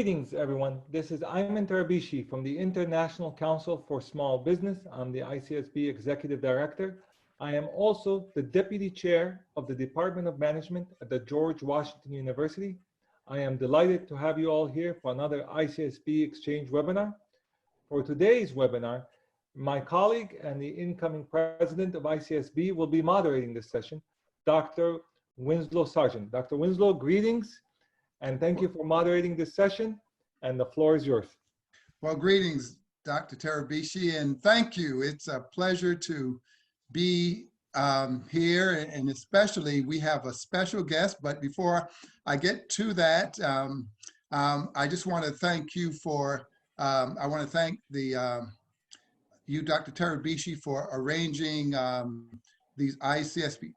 Greetings, everyone. This is Ayman Tarabishi from the International Council for Small Business. I'm the ICSB Executive Director. I am also the Deputy Chair of the Department of Management at the George Washington University. I am delighted to have you all here for another ICSB Exchange webinar. For today's webinar, my colleague and the incoming president of ICSB will be moderating this session, Dr. Winslow Sargeant. Dr. Winslow, greetings. And thank you for moderating this session, and the floor is yours. Well, greetings, Dr. Tarabishi, and thank you. It's a pleasure to be here, and especially we have a special guest. But before I get to that, I just want to thank you for, I want to thank you, Dr. Tarabishi, for arranging these ICSB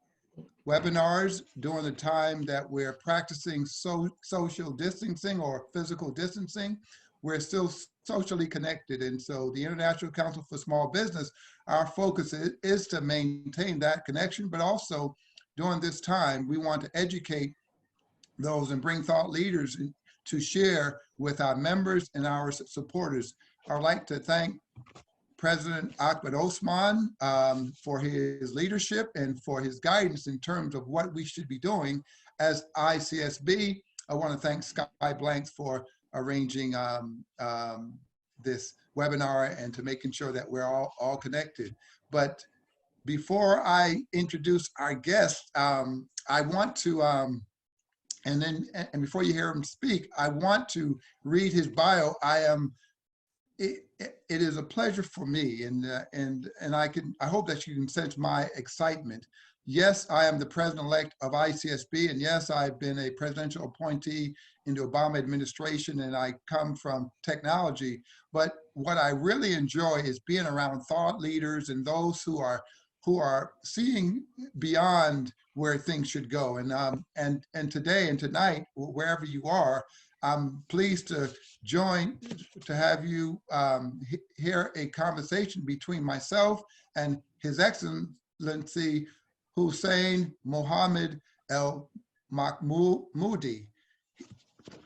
webinars during the time that we're practicing social distancing or physical distancing. We're still socially connected. And so the International Council for Small Business, our focus is to maintain that connection, but also during this time, we want to educate those and bring thought leaders to share with our members and our supporters. I'd like to thank President Ahmed Osman for his leadership and for his guidance in terms of what we should be doing as ICSB. I want to thank Sky Blanks for arranging this webinar and to making sure that we're all connected. But before I introduce our guest, I want to, and before you hear him speak, I want to read his bio. It is a pleasure for me, and I hope that you can sense my excitement. Yes, I am the president-elect of ICSB, and yes, I've been a presidential appointee in the Obama administration, and I come from technology. But what I really enjoy is being around thought leaders and those who are seeing beyond where things should go. And today and tonight, wherever you are, I'm pleased to have you hear a conversation between myself and His Excellency Hussain Mohammed El Mahmoudi.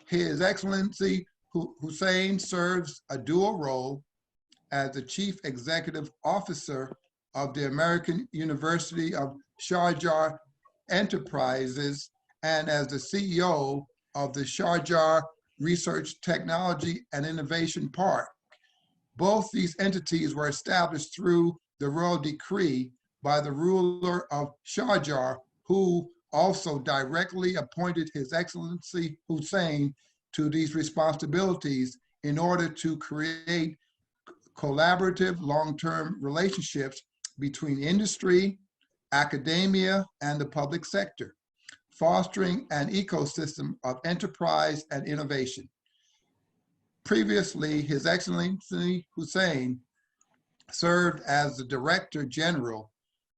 His Excellency Hussain serves a dual role as the Chief Executive Officer of the American University of Sharjah Enterprises and as the CEO of the Sharjah Research, Technology, and Innovation Park. Both these entities were established through the royal decree by the ruler of Sharjah, who also directly appointed His Excellency Hussain to these responsibilities in order to create collaborative long-term relationships between industry, academia, and the public sector, fostering an ecosystem of enterprise and innovation. Previously, His Excellency Hussain served as the Director General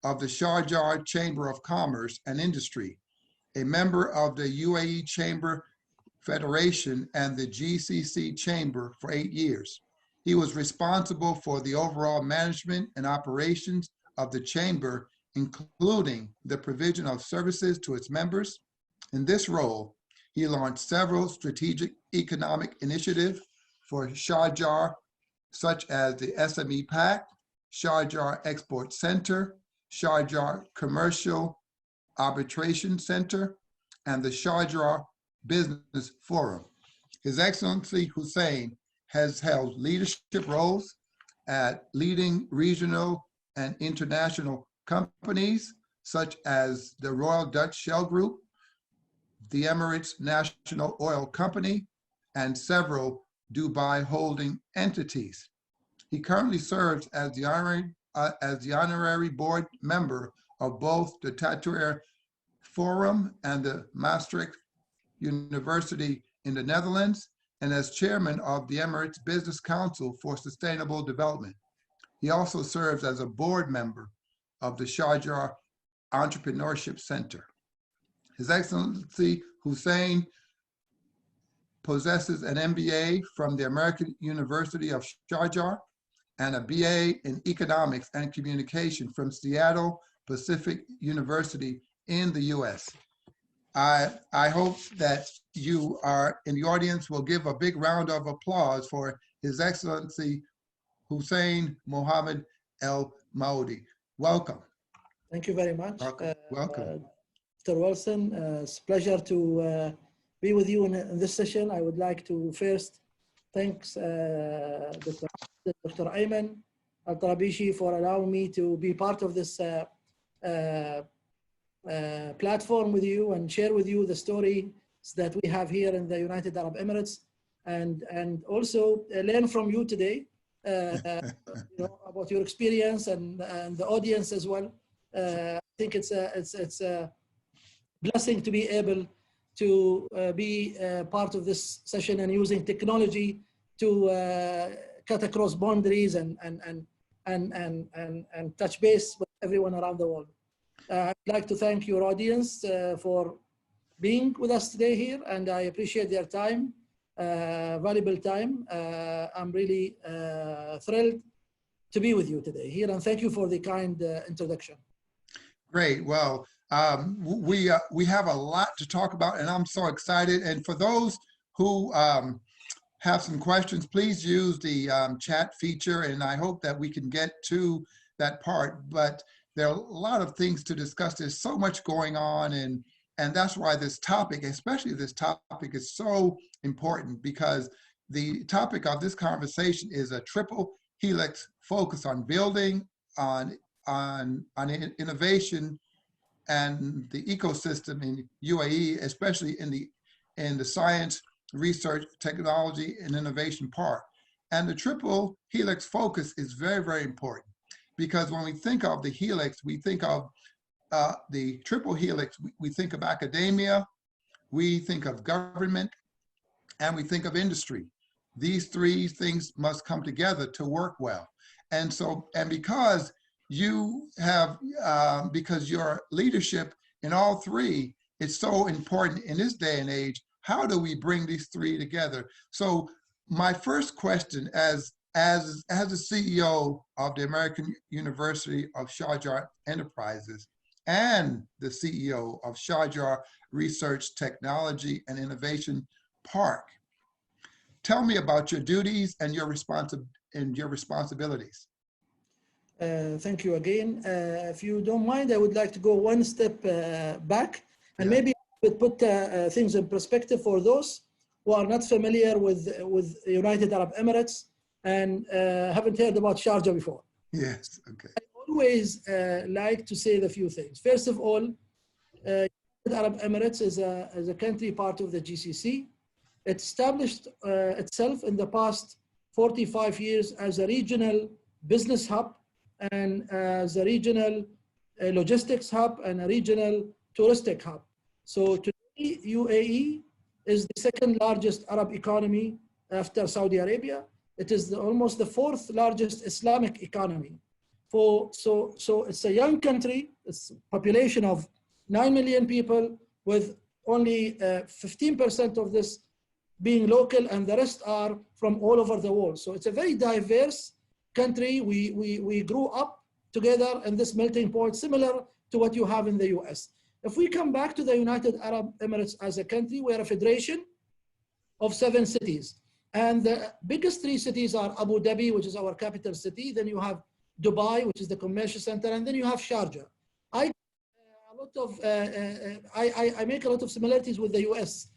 of the Sharjah Chamber of Commerce and Industry, a member of the UAE Chamber Federation and the GCC Chamber for 8 years. He was responsible for the overall management and operations of the Chamber, including the provision of services to its members. In this role, he launched several strategic economic initiatives for Sharjah, such as the SME Pact, Sharjah Export Center, Sharjah Commercial Arbitration Center, and the Sharjah Business Forum. His Excellency Hussain has held leadership roles at leading regional and international companies such as the Royal Dutch Shell Group, the Emirates National Oil Company, and several Dubai holding entities. He currently serves as the honorary board member of both the Tattooer Forum and the Maastricht University in the Netherlands, and as chairman of the Emirates Business Council for Sustainable Development. He also serves as a board member of the Sharjah Entrepreneurship Center. His Excellency Hussain possesses an MBA from the American University of Sharjah and a BA in Economics and Communication from Seattle Pacific University in the US. I hope that you are in the audience will give a big round of applause for His Excellency Hussain Mohammed El Mahmoudi. Welcome. Thank you very much. Welcome. Mr. Wilson, it's a pleasure to be with you in this session. I would like to first thank Dr. Ayman Al-Tarabishi for allowing me to be part of this platform with you and share with you the stories that we have here in the United Arab Emirates, and also learn from you today about your experience and the audience as well. I think it's a blessing to be able to be part of this session and using technology to cut across boundaries and touch base with everyone around the world. I'd like to thank your audience for being with us today here, and I appreciate their time, valuable time. I'm really thrilled to be with you today here, and thank you for the kind introduction. Great. Well, we have a lot to talk about, and I'm so excited. And for those who have some questions, please use the chat feature, and I hope that we can get to that part. But there are a lot of things to discuss. There's so much going on, and that's why this topic, especially this topic, is so important, because the topic of this conversation is a triple helix focus on building, on innovation and the ecosystem in UAE, especially in the science, research, technology, and innovation part. And the triple helix focus is very, very important, because when we think of the helix, we think of the triple helix, we think of academia, we think of government, and we think of industry. These three things must come together to work well. And so, and because you have, because your leadership in all three is so important in this day and age, how do we bring these three together? So my first question as the CEO of the American University of Sharjah Enterprises and the CEO of Sharjah Research, Technology, and Innovation Park, tell me about your duties and your responsibilities. Thank you again. If you don't mind, I would like to go one step back, and maybe put things in perspective for those who are not familiar with the United Arab Emirates and haven't heard about Sharjah before. Yes, okay. I always like to say the few things. First of all, United Arab Emirates is a country part of the GCC. It established itself in the past 45 years as a regional business hub, and as a regional logistics hub, and a regional touristic hub. So today, UAE is the second largest Arab economy after Saudi Arabia. It is almost the fourth largest Islamic economy. So it's a young country. It's a population of 9 million people, with only 15% of this being local, and the rest are from all over the world. So it's a very diverse country. We grew up together in this melting pot, similar to what you have in the US. If we come back to the United Arab Emirates as a country, we're a federation of 7 cities. And the biggest 3 cities are Abu Dhabi, which is our capital city. Then you have Dubai, which is the commercial center. And then you have Sharjah. I make a lot of similarities with the US.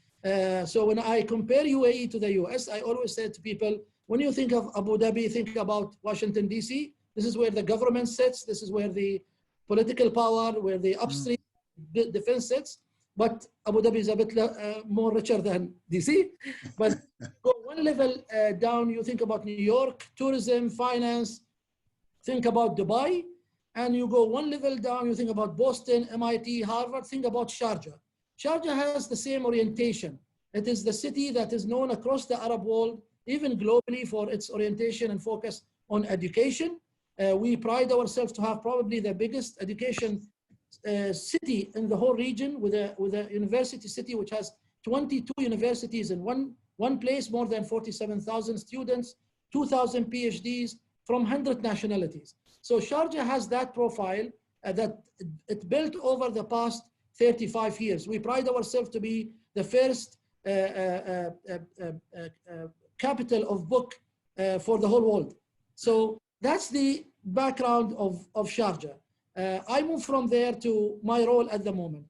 So when I compare UAE to the US, I always say to people, when you think of Abu Dhabi, think about Washington, DC. This is where the government sits. This is where the political power, where the upstream defense sits. But Abu Dhabi is a bit more richer than DC. But go one level down, you think about New York, tourism, finance, think about Dubai. And you go one level down, you think about Boston, MIT, Harvard, think about Sharjah. Sharjah has the same orientation. It is the city that is known across the Arab world, even globally, for its orientation and focus on education. We pride ourselves to have probably the biggest education city in the whole region, with a university city which has 22 universities in one place, more than 47,000 students, 2,000 PhDs from 100 nationalities. So Sharjah has that profile that it built over the past 35 years. We pride ourselves to be the first capital of book for the whole world. So that's the background of Sharjah. I moved from there to my role at the moment.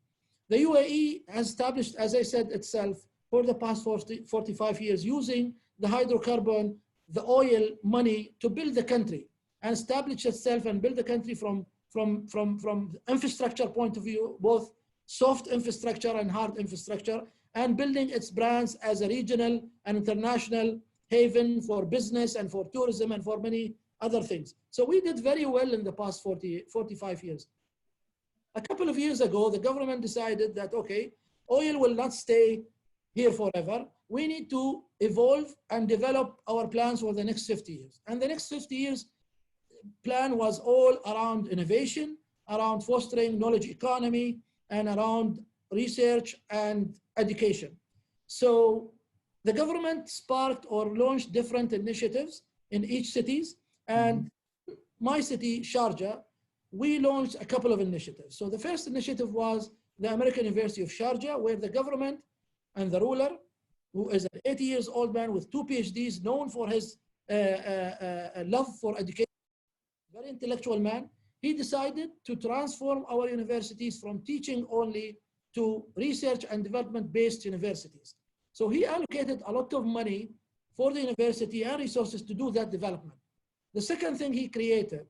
The UAE has established, as I said, itself for the past 45 years using the hydrocarbon, the oil money to build the country and establish itself and build the country from infrastructure point of view, both soft infrastructure and hard infrastructure, and building its brands as a regional and international haven for business and for tourism and for many other things. So we did very well in the past 45 years. A couple of years ago, the government decided that, okay, oil will not stay here forever. We need to evolve and develop our plans for the next 50 years. And the next 50 years plan was all around innovation, around fostering knowledge economy, and around research and education. So the government sparked or launched different initiatives in each cities. And my city, Sharjah, we launched a couple of initiatives. So the first initiative was the American University of Sharjah, where the government and the ruler, who is an 80 years old man with 2 PhDs, known for his love for education, very intellectual man, he decided to transform our universities from teaching only to research and development-based universities. So he allocated a lot of money for the university and resources to do that development. The second thing he created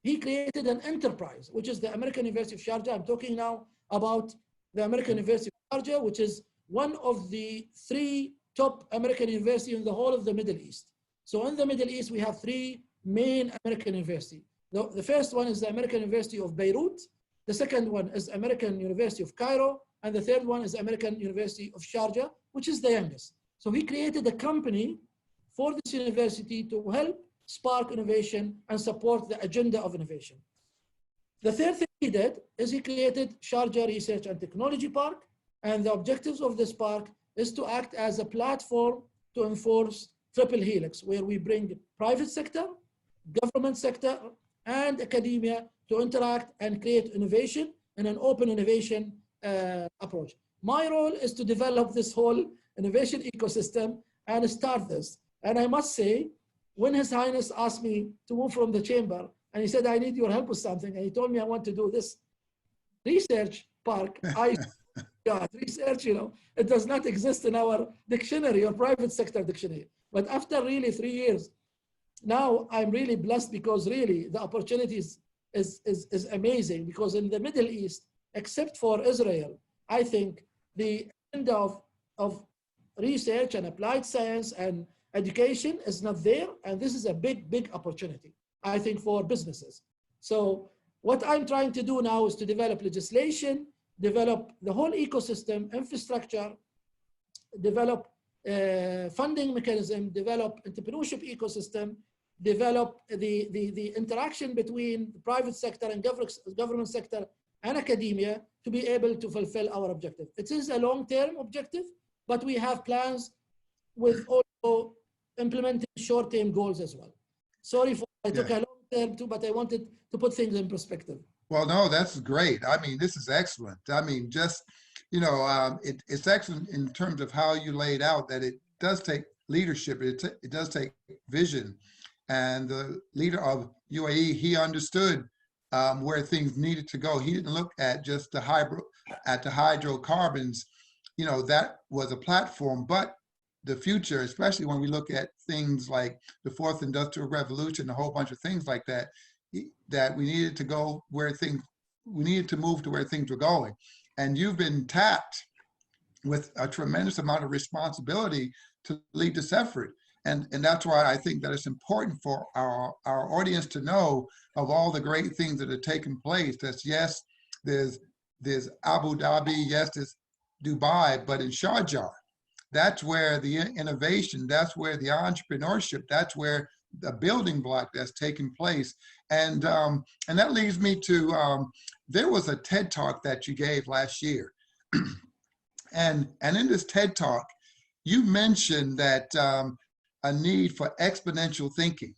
an enterprise, which is the American University of Sharjah. I'm talking now about the American University of Sharjah, which is one of the 3 top American universities in the whole of the Middle East. So in the Middle East, we have 3 main American universities. The first one is the American University of Beirut. The second one is American University of Cairo. And the third one is American University of Sharjah, which is the youngest. So he created a company for this university to help spark innovation and support the agenda of innovation. The third thing he did is he created Sharjah Research and Technology Park. And the objectives of this park is to act as a platform to enforce Triple Helix, where we bring private sector, government sector, and academia to interact and create innovation in an open innovation approach. My role is to develop this whole innovation ecosystem and start this. And I must say, when His Highness asked me to move from the chamber, and he said, I need your help with something, and he told me I want to do this research park, research, it does not exist in our dictionary or private sector dictionary. But after really 3 years, now I'm really blessed because really the opportunities is amazing, because in the Middle East, except for Israel, I think the agenda of research and applied science and education is not there. And this is a big, big opportunity, I think, for businesses. So what I'm trying to do now is to develop legislation, develop the whole ecosystem, infrastructure, develop funding mechanism, develop entrepreneurship ecosystem, develop the interaction between the private sector and government sector and academia to be able to fulfill our objective. It is a long-term objective, but we have plans with also implementing short-term goals as well. Sorry for I took a long term too, but I wanted to put things in perspective. Well, no, that's great. I mean, this is excellent. I mean, just, it's excellent in terms of how you laid out that it does take leadership. It does take vision. And the leader of UAE, he understood where things needed to go. He didn't look at just the hydrocarbons, that was a platform, but the future, especially when we look at things like the 4th Industrial Revolution, a whole bunch of things like that, that we needed to go we needed to move to where things were going. And you've been tapped with a tremendous amount of responsibility to lead this effort. And that's why I think that it's important for our audience to know of all the great things that are taking place. That's, yes, there's Abu Dhabi, yes, there's Dubai, but in Sharjah, that's where the innovation, that's where the entrepreneurship, that's where the building block that's taking place. And that leads me to, there was a TED Talk that you gave last year. and in this TED Talk, you mentioned that a need for exponential thinking.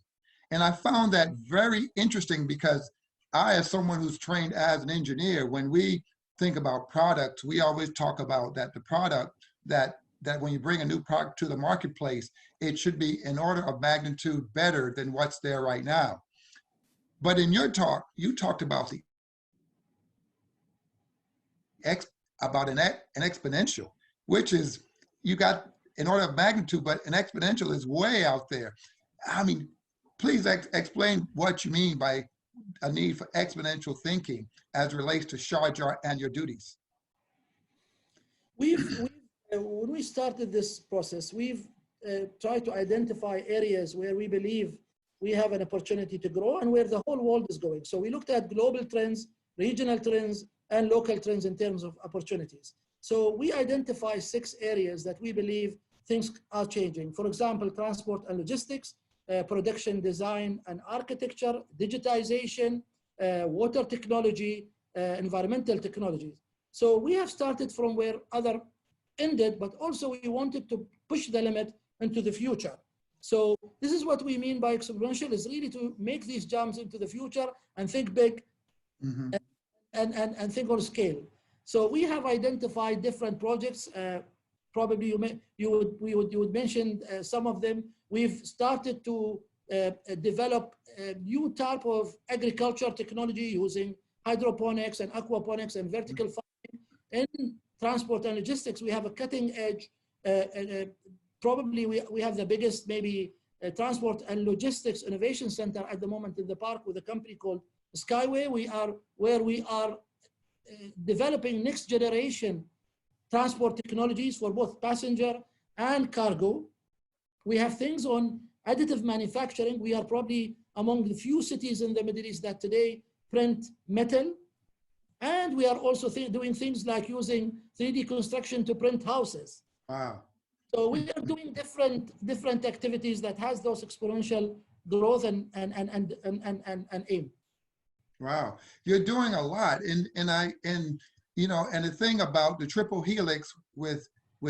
And I found that very interesting because I, as someone who's trained as an engineer, when we think about products, we always talk about that the product that when you bring a new product to the marketplace, it should be an order of magnitude better than what's there right now. But in your talk, you talked about an exponential, which is, you got an order of magnitude, but an exponential is way out there. I mean, please explain what you mean by a need for exponential thinking as it relates to Sharjah and your duties. When we started this process, we've tried to identify areas where we believe we have an opportunity to grow and where the whole world is going. So we looked at global trends, regional trends, and local trends in terms of opportunities. So we identify 6 areas that we believe things are changing. For example, transport and logistics, production design and architecture, digitization, water technology, environmental technologies. So we have started from where other ended, but also we wanted to push the limit into the future. So this is what we mean by exponential, is really to make these jumps into the future and think big, and think on scale. So we have identified different projects. Probably you would mention some of them. We've started to develop a new type of agriculture technology using hydroponics and aquaponics and vertical farming. In transport and logistics, we have a cutting edge. Probably we have the biggest maybe transport and logistics innovation center at the moment in the park with a company called Skyway. We are developing next generation transport technologies for both passenger and cargo. We have things on additive manufacturing. We are probably among the few cities in the Middle East that today print metal. And we are also doing things like using 3D construction to print houses. Wow. So we are doing different activities that has those exponential growth and aim. Wow, you're doing a lot, and you know, and the thing about the Triple Helix with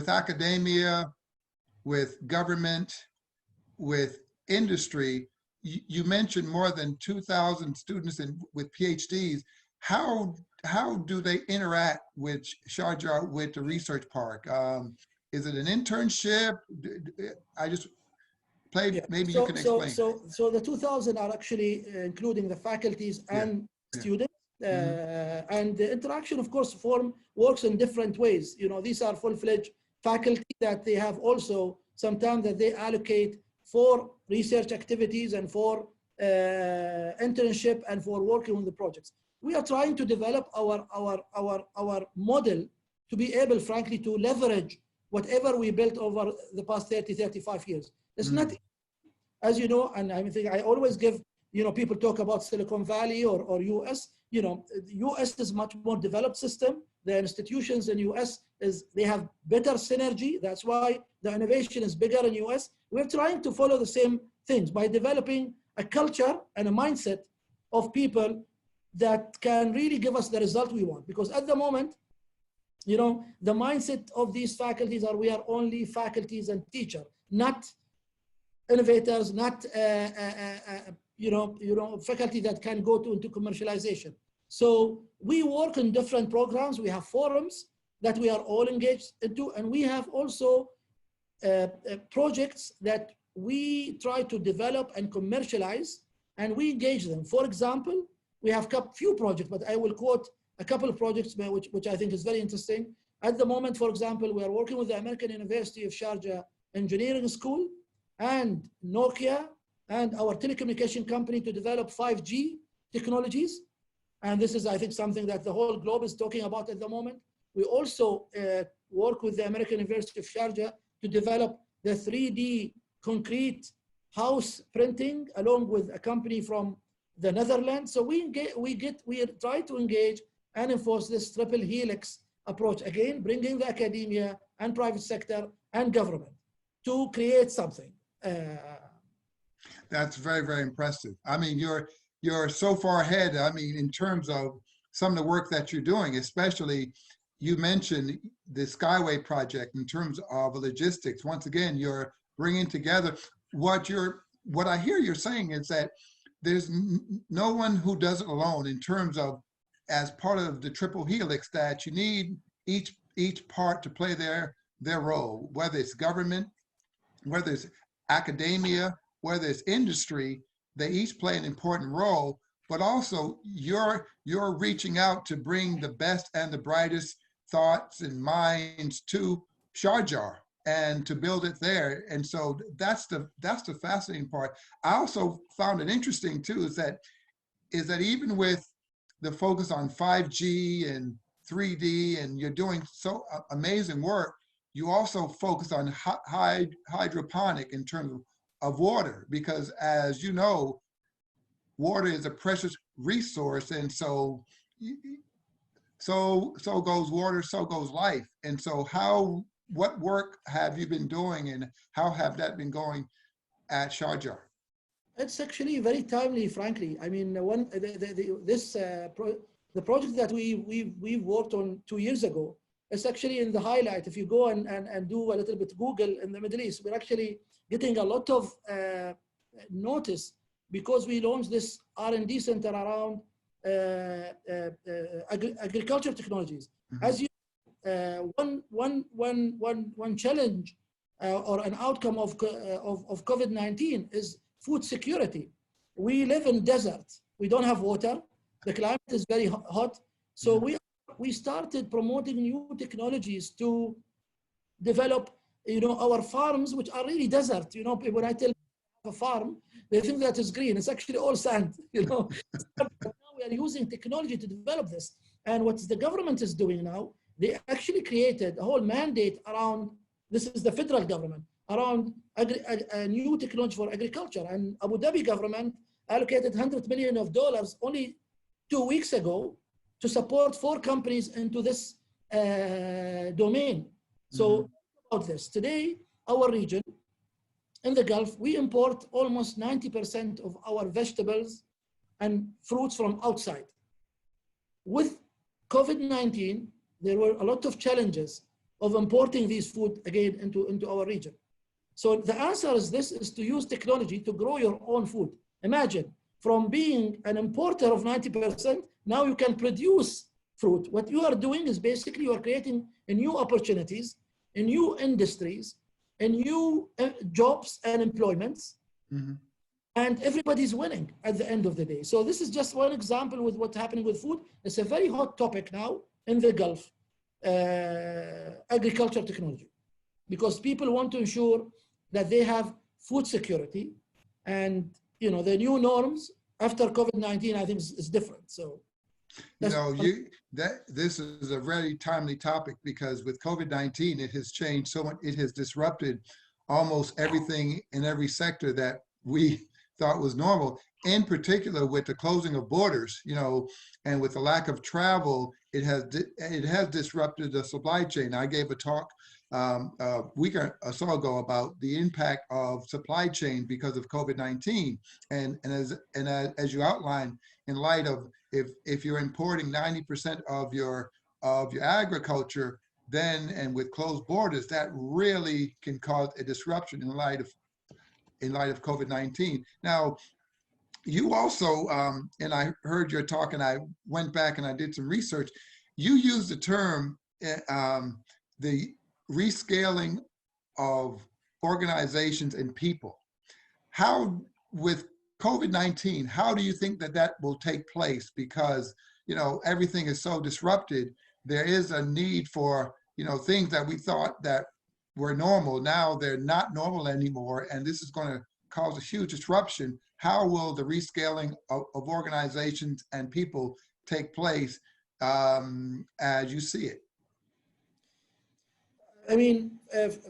academia, with government, with industry, you mentioned more than 2,000 students with PhDs. How do they interact with Sharjah, with the research park? Is it an internship? I just played, yeah. Maybe you can explain. So the 2,000 are actually including the faculties and students. And the interaction, of course, works in different ways. You know, these are full-fledged faculty that they have also some time that they allocate for research activities and for internship and for working on the projects. We are trying to develop our model to be able, frankly, to leverage whatever we built over the past 30, 35 years. It's not, as you know, and I think I always give, you know, people talk about Silicon Valley or US, you know, US is much more developed system. The institutions in US they have better synergy. That's why the innovation is bigger in US. We're trying to follow the same things by developing a culture and a mindset of people that can really give us the result we want. Because at the moment, you know, the mindset of these faculties are we are only faculties and teachers, not innovators, not faculty that can go into commercialization. So we work in different programs. We have forums that we are all engaged into, and we have also projects that we try to develop and commercialize, and we engage them. For example, we have a few projects, but I will quote a couple of projects which I think is very interesting. At the moment, for example, we are working with the American University of Sharjah Engineering School and Nokia and our telecommunication company to develop 5G technologies. And this is, I think, something that the whole globe is talking about at the moment. We also work with the American University of Sharjah to develop the 3D concrete house printing along with a company from the Netherlands. So we try to engage and enforce this triple helix approach, again, bringing the academia and private sector and government to create something. That's very, very impressive. I mean, you're so far ahead. I mean, in terms of some of the work that you're doing, especially you mentioned the Skyway project in terms of logistics. Once again, you're bringing together what I hear you're saying is that there's no one who does it alone in terms of as part of the triple helix that you need each part to play their role, whether it's government, whether it's academia, whether it's industry, they each play an important role, but also you're reaching out to bring the best and the brightest thoughts and minds to Sharjah and to build it there. And so that's the fascinating part. I also found it interesting too, is that even with the focus on 5G and 3D, and you're doing so amazing work, you also focus on hydroponic in terms of water, because as you know, water is a precious resource, and so goes water, so goes life. And so what work have you been doing, and how have that been going at Sharjah? It's actually very timely, frankly. I mean, the project that we worked on 2 years ago is actually in the highlight. If you go and do a little bit Google in the Middle East, we're actually getting a lot of notice because we launched this R&D center around agriculture technologies. Mm-hmm. As you one challenge or an outcome of COVID-19 is food security. We live in desert. We don't have water. The climate is very hot. So we started promoting new technologies to develop, our farms, which are really desert. When I tell a farm, they think that is green. It's actually all sand. Now we are using technology to develop this. And what the government is doing now, they actually created a whole mandate around, this is the federal government, around a new technology for agriculture. And Abu Dhabi government allocated $100 million only 2 weeks ago to support 4 companies into this domain. So about this, today, our region in the Gulf, we import almost 90% of our vegetables and fruits from outside. With COVID-19, there were a lot of challenges of importing these food again into our region. So the answer is to use technology to grow your own food. Imagine, from being an importer of 90%, now you can produce fruit. What you are doing is basically you are creating new opportunities, new industries, new jobs and employments, and everybody's winning at the end of the day. So this is just one example with what's happening with food. It's a very hot topic now in the Gulf, agriculture technology, because people want to ensure that they have food security, and the new norms after COVID-19, I think is different. So, this is a very timely topic, because with COVID-19, it has changed so much. It has disrupted almost everything in every sector that we thought was normal. In particular, with the closing of borders, and with the lack of travel, it has disrupted the supply chain. I gave a talk a week or so ago about the impact of supply chain because of COVID-19, and as you outlined, in light of if you're importing 90% of your agriculture, then, and with closed borders, that really can cause a disruption in light of COVID-19. Now, you also, and I heard your talk, and I went back and I did some research. You used the term, the rescaling of organizations and people. How, with COVID-19, how do you think that will take place? Because, everything is so disrupted. There is a need for, things that we thought that were normal. Now they're not normal anymore. And this is going to cause a huge disruption. How will the rescaling of organizations and people take place as you see it? I mean,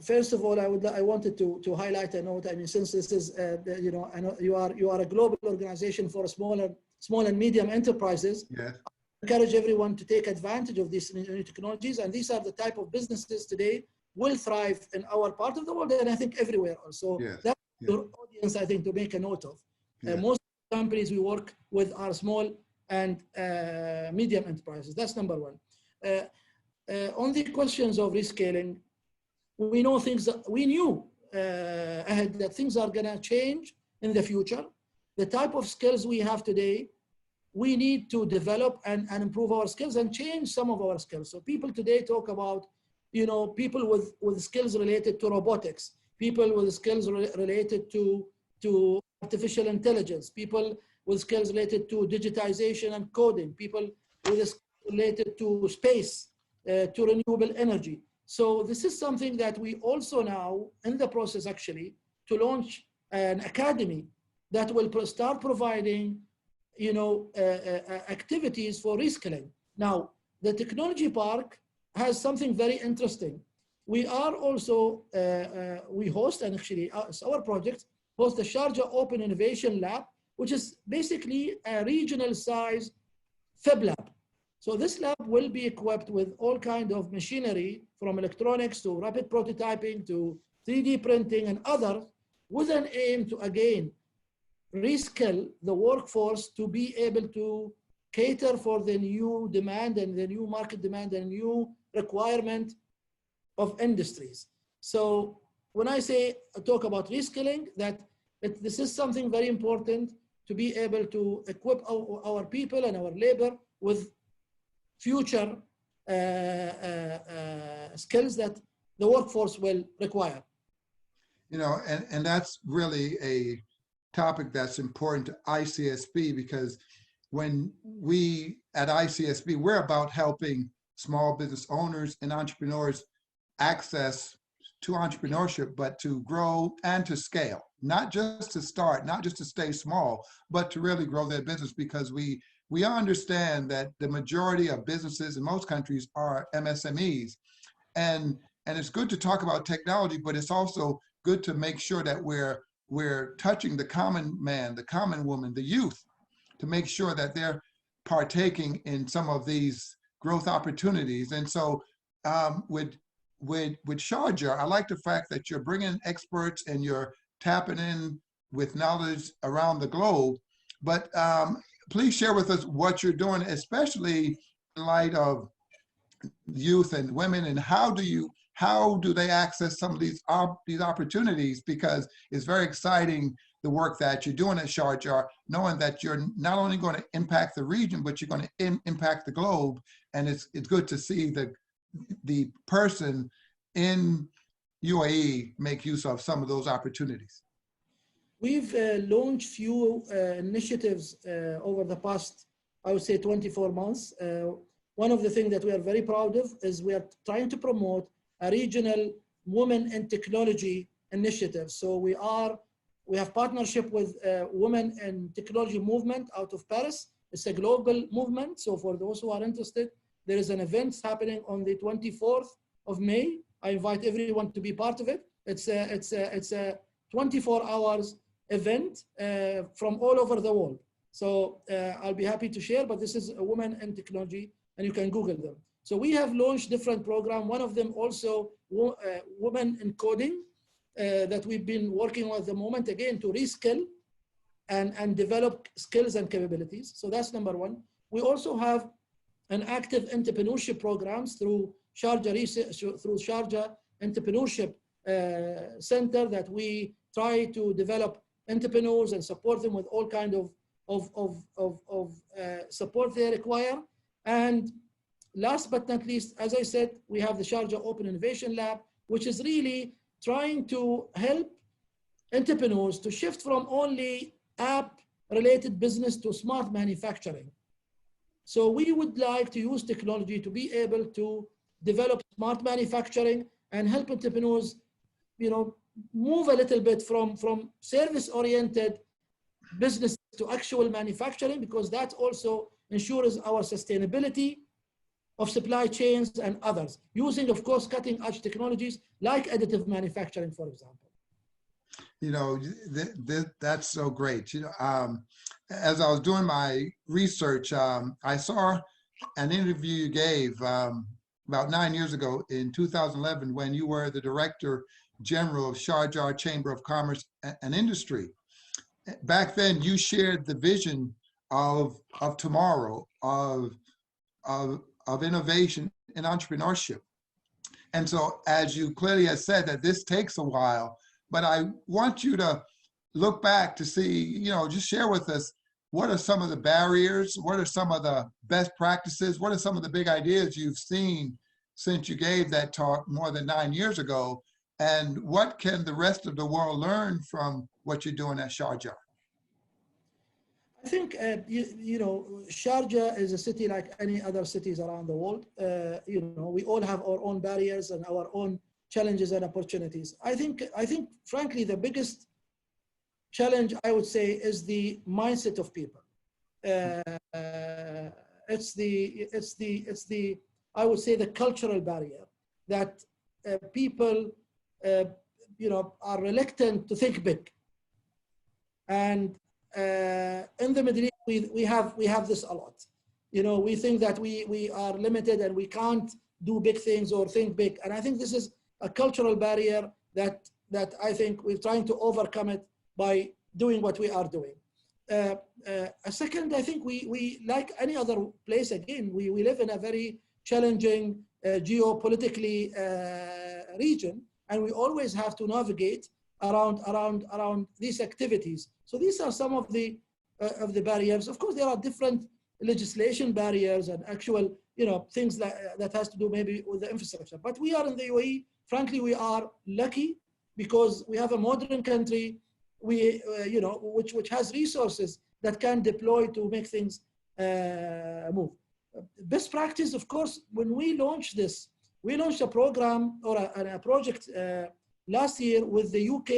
first of all, I wanted to highlight a note. I mean, since this is, I know you are a global organization for small and medium enterprises. Yes. I encourage everyone to take advantage of these new technologies, and these are the type of businesses today will thrive in our part of the world, and I think everywhere also. Yes. That's your audience, I think, to make a note of. Yes. Most companies we work with are small and medium enterprises. That's number one. On the questions of rescaling, we know things that we knew ahead that things are going to change in the future. The type of skills we have today we need to develop and improve our skills and change some of our skills. So people today talk about, people with skills related to robotics, people with skills related to artificial intelligence, people with skills related to digitization and coding, people with skills related to space, to renewable energy. So this is something that we also now in the process actually to launch an academy that will start providing activities for reskilling. Now, the technology park has something very interesting. We are also, we host, and actually it's our project, host the Sharjah Open Innovation Lab, which is basically a regional size Fab lab. So this lab will be equipped with all kinds of machinery from electronics to rapid prototyping to 3D printing and others with an aim to, again, reskill the workforce to be able to cater for the new demand and the new market demand and new requirement of industries. So when I talk about reskilling, this is something very important to be able to equip our people and our labor with future skills that the workforce will require. And that's really a topic that's important to ICSB, because when we at ICSB, we're about helping small business owners and entrepreneurs access to entrepreneurship, but to grow and to scale, not just to start, not just to stay small, but to really grow their business, because we understand that the majority of businesses in most countries are MSMEs. And it's good to talk about technology, but it's also good to make sure that we're touching the common man, the common woman, the youth, to make sure that they're partaking in some of these growth opportunities. And so with Sharjah, I like the fact that you're bringing experts and you're tapping in with knowledge around the globe. But please share with us what you're doing, especially in light of youth and women, and how do they access some of these opportunities? Because it's very exciting, the work that you're doing at Sharjah, knowing that you're not only going to impact the region, but you're going to impact the globe. And it's good to see the person in UAE make use of some of those opportunities. We've launched few initiatives over the past, I would say, 24 months. One of the things that we are very proud of is we are trying to promote a regional women in technology initiative. So we have partnership with Women in Technology Movement out of Paris. It's a global movement. So for those who are interested, there is an event happening on the 24th of May. I invite everyone to be part of it. It's a 24 hours event from all over the world. So I'll be happy to share, but this is a Women in Technology, and you can Google them. So we have launched different programs. One of them also Women in Coding that we've been working on at the moment, again, to reskill and develop skills and capabilities. So that's number one. We also have an active entrepreneurship programs through Sharjah Entrepreneurship Center that we try to develop entrepreneurs and support them with all kind of support they require. And last but not least, as I said, we have the Sharjah Open Innovation Lab, which is really trying to help entrepreneurs to shift from only app-related business to smart manufacturing. So we would like to use technology to be able to develop smart manufacturing and help entrepreneurs, move a little bit from service-oriented business to actual manufacturing, because that also ensures our sustainability of supply chains and others, using, of course, cutting-edge technologies like additive manufacturing, for example. That's so great. As I was doing my research, I saw an interview you gave about 9 years ago in 2011 when you were the Director General of Sharjah Chamber of Commerce and Industry. Back then, you shared the vision of tomorrow, of innovation and entrepreneurship. And so, as you clearly have said, that this takes a while, but I want you to look back to see, just share with us what are some of the barriers? What are some of the best practices? What are some of the big ideas you've seen since you gave that talk more than 9 years ago? And what can the rest of the world learn from what you're doing at Sharjah? I think, you know, Sharjah is a city like any other cities around the world. You know, we all have our own barriers and our own challenges and opportunities. I think, frankly, the biggest challenge, I would say, is the mindset of people. It's the, I would say, the cultural barrier that people, you know, are reluctant to think big. And in the Middle East, we have this a lot. You know, we think that we are limited and we can't do big things or think big. And I think this is a cultural barrier that I think we're trying to overcome it by doing what we are doing. A second, I think we like any other place, again, we live in a very challenging geopolitically region, and we always have to navigate around these activities. So these are some of the barriers. Of course, there are different legislation barriers and actual, you know, things that has to do maybe with the infrastructure. But we are in the UAE. Frankly, we are lucky because we have a modern country, you know, which has resources that can deploy to make things move. Best practice, of course, when we launched this, we launched a program or a project last year with the UK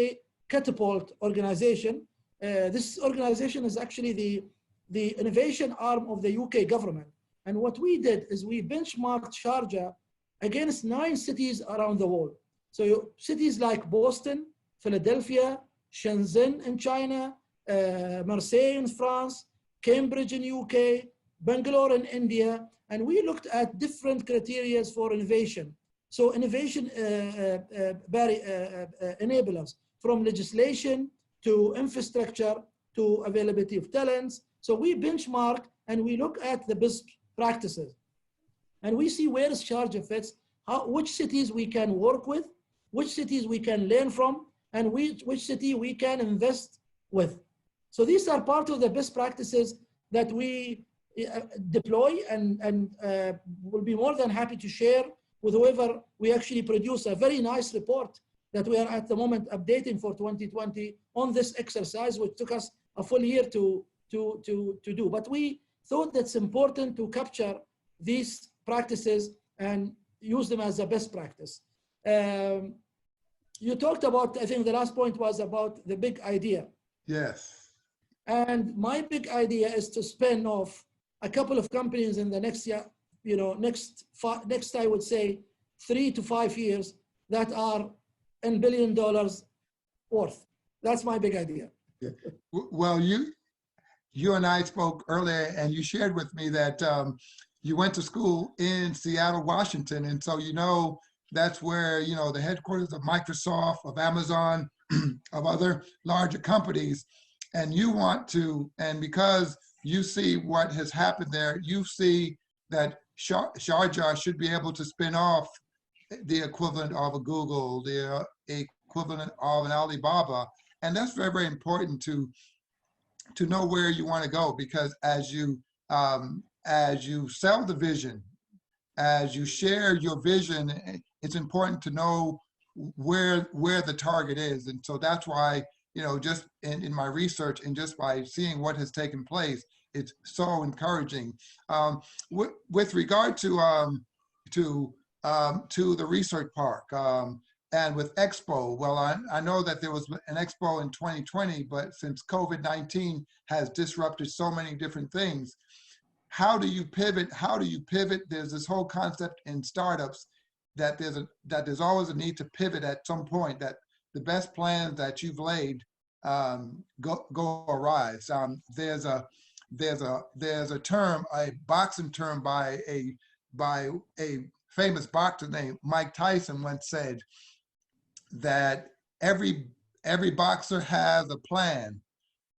Catapult organization. This organization is actually the innovation arm of the UK government. And what we did is we benchmarked Sharjah against 9 cities around the world. So cities like Boston, Philadelphia, Shenzhen in China, Marseille in France, Cambridge in UK, Bangalore in India, and we looked at different criteria for innovation. So innovation enablers, from legislation to infrastructure to availability of talents. So we benchmark and we look at the best practices. And we see where Sharjah fits, which cities we can work with, which cities we can learn from, and which city we can invest with. So these are part of the best practices that we deploy and will be more than happy to share with whoever. We actually produce a very nice report that we are at the moment updating for 2020 on this exercise, which took us a full year to do. But we thought that's important to capture these practices and use them as a best practice. You talked about, I think the last point was about the big idea. Yes. And my big idea is to spin off a couple of companies in the next year, you know, next I would say 3 to 5 years that are $1 billion worth. That's my big idea. Yeah. Well, you and I spoke earlier, and you shared with me that you went to school in Seattle, Washington, and so you know that's where, you know, the headquarters of Microsoft, of Amazon, of other larger companies, and you want to, and because you see what has happened there, you see that Sharjah should be able to spin off the equivalent of a Google, the equivalent of an Alibaba, and that's very, very important to know where you want to go, because as you sell the vision, as you share your vision, it's important to know where the target is. And so that's why, you know, just in my research and just by seeing what has taken place, it's so encouraging. With regard to the research park and with Expo, well, I know that there was an Expo in 2020, but since COVID-19 has disrupted so many different things, how do you pivot? How do you pivot? There's this whole concept in startups that there's always a need to pivot at some point, that the best plans that you've laid go awry. There's a term, a boxing term by a famous boxer named Mike Tyson once said that every boxer has a plan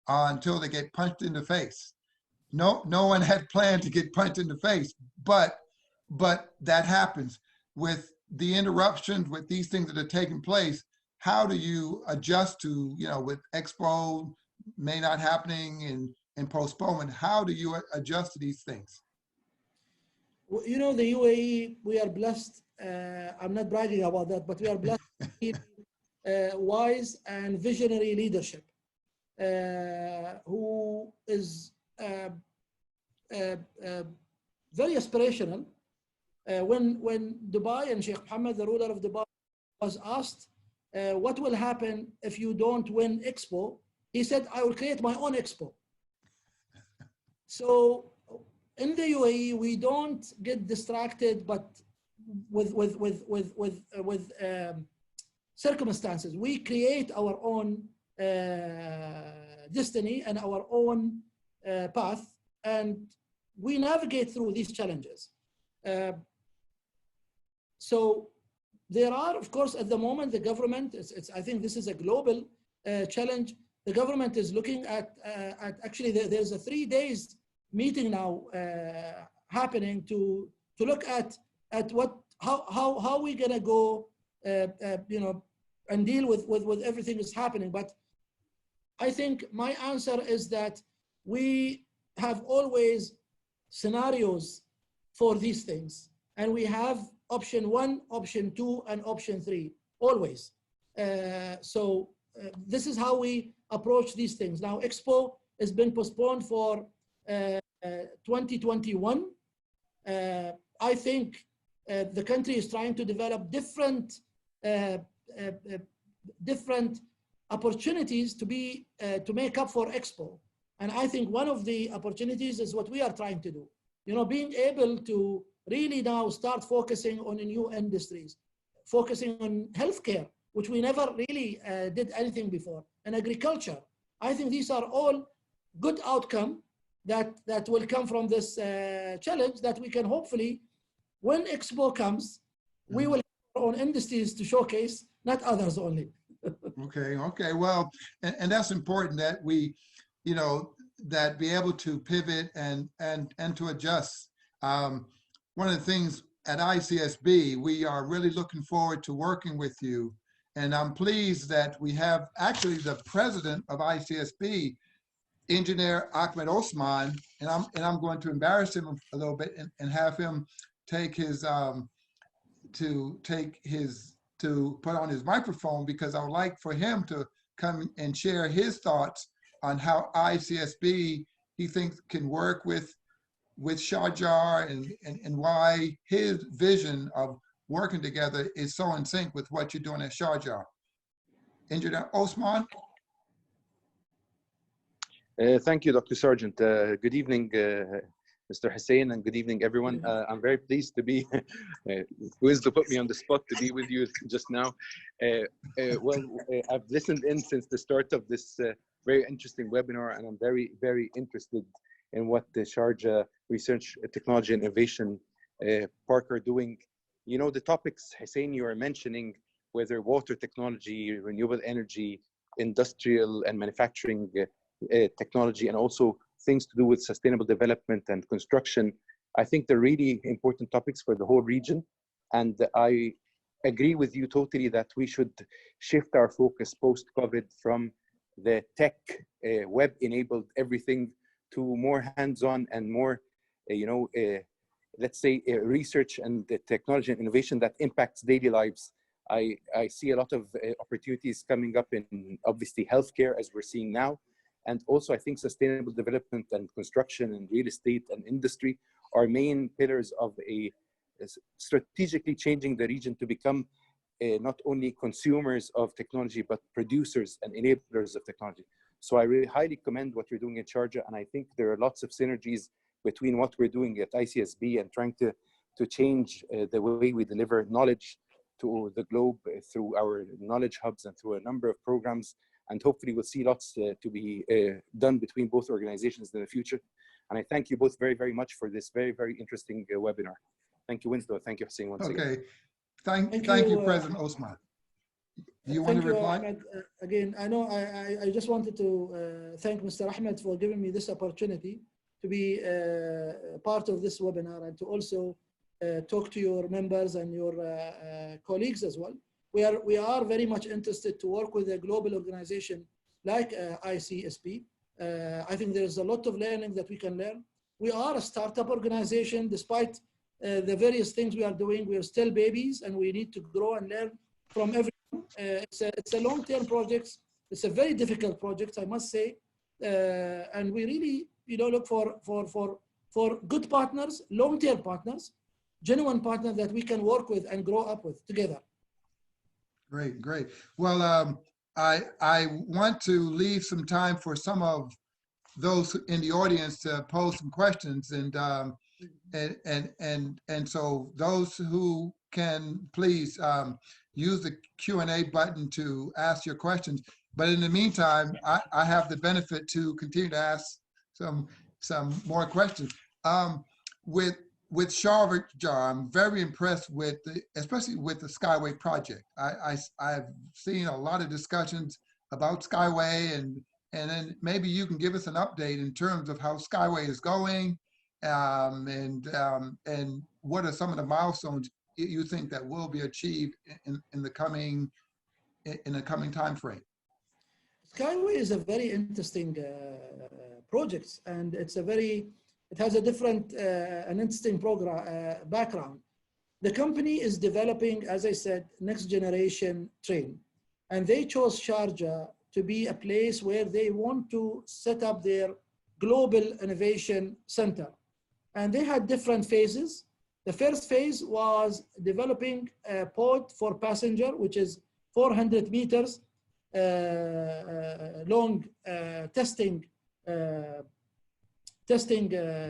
until they get punched in the face. No one had planned to get punched in the face, but that happens with the interruptions, with these things that are taking place. How do you adjust to, you know, with Expo may not happening and postponement. How do you adjust to these things? Well, you know, the UAE, we are blessed. I'm not bragging about that, but we are blessed with wise and visionary leadership who is very aspirational. When Dubai and Sheikh Mohammed, the ruler of Dubai, was asked, what will happen if you don't win Expo? He said, I will create my own Expo. So in the UAE, we don't get distracted, but with circumstances. We create our own destiny and our own path, and we navigate through these challenges. So there are, of course, at the moment, the government, I think this is a global challenge. The government is looking at actually, there's a 3 days meeting now happening to look at how we're gonna go, you know, and deal with everything that's happening. But I think my answer is that we have always scenarios for these things, and we have option 1, option 2, and option 3 always. This is how we approach these things. Now, Expo has been postponed for 2021. I think the country is trying to develop different opportunities to make up for Expo. And I think one of the opportunities is what we are trying to do. You know, being able to really now start focusing on new industries, focusing on healthcare, which we never really did anything before, and agriculture. I think these are all good outcome that will come from this challenge, that we can hopefully, when Expo comes, we will have our own industries to showcase, not others only. Okay. Well, and that's important that we, you know, that be able to pivot and to adjust. One of the things at ICSB, we are really looking forward to working with you. And I'm pleased that we have actually the president of ICSB, Engineer Ahmed Osman, and I'm going to embarrass him a little bit and have him take his to put on his microphone, because I would like for him to come and share his thoughts on how ICSB he thinks can work with Sharjah and why his vision of working together is so in sync with what you're doing at Sharjah. Engineer Osman. Thank you, Dr. Sargeant. Good evening, Mr. Hussain, and good evening, everyone. I'm very pleased to be, Winslow put me on the spot to be with you just now. I've listened in since the start of this very interesting webinar, and I'm very, very interested in what the Sharjah Research, Technology and Innovation Park are doing. You know, the topics, Hussain, you are mentioning, whether water technology, renewable energy, industrial and manufacturing technology, and also things to do with sustainable development and construction. I think they're really important topics for the whole region. And I agree with you totally that we should shift our focus post-COVID from the tech, web-enabled everything, to more hands-on and more, let's say, research and the technology and innovation that impacts daily lives. I see a lot of opportunities coming up in, obviously, healthcare, as we're seeing now. And also, I think sustainable development and construction and real estate and industry are main pillars of strategically changing the region to become not only consumers of technology, but producers and enablers of technology. So I really highly commend what you're doing at Sharjah, and I think there are lots of synergies between what we're doing at ICSB and trying to change the way we deliver knowledge to the globe through our knowledge hubs and through a number of programs. And hopefully we'll see lots to be done between both organizations in the future. And I thank you both very, very much for this very, very interesting webinar. Thank you, Winslow. Thank you, Hussain, once again. Okay. Thank you, President Osman. Do you want to reply? Ahmed. Again, I know I just wanted to thank Mr. Ahmed for giving me this opportunity to be part of this webinar and to also talk to your members and your colleagues as well. We are very much interested to work with a global organization like ICSB I think there's a lot of learning that we can learn. We are a startup organization. Despite the various things we are doing, we are still babies, and we need to grow and learn from everyone. It's a long-term project. It's a very difficult project, I must say. And we really, look for good partners, long-term partners, genuine partners that we can work with and grow up with together. Great, great. Well, I want to leave some time for some of those in the audience to pose some questions, and so those who can please use the Q&A button to ask your questions. But in the meantime, I have the benefit to continue to ask some more questions. With Sharjah, I'm very impressed with especially with the Skyway project. I've seen a lot of discussions about Skyway, and then maybe you can give us an update in terms of how Skyway is going, and what are some of the milestones you think that will be achieved in the coming time frame. Skyway is a very interesting project, and it has a different, an interesting background. The company is developing, as I said, next generation train, and they chose Sharjah to be a place where they want to set up their global innovation center. And they had different phases. The first phase was developing a pod for passenger, which is 400 meters long testing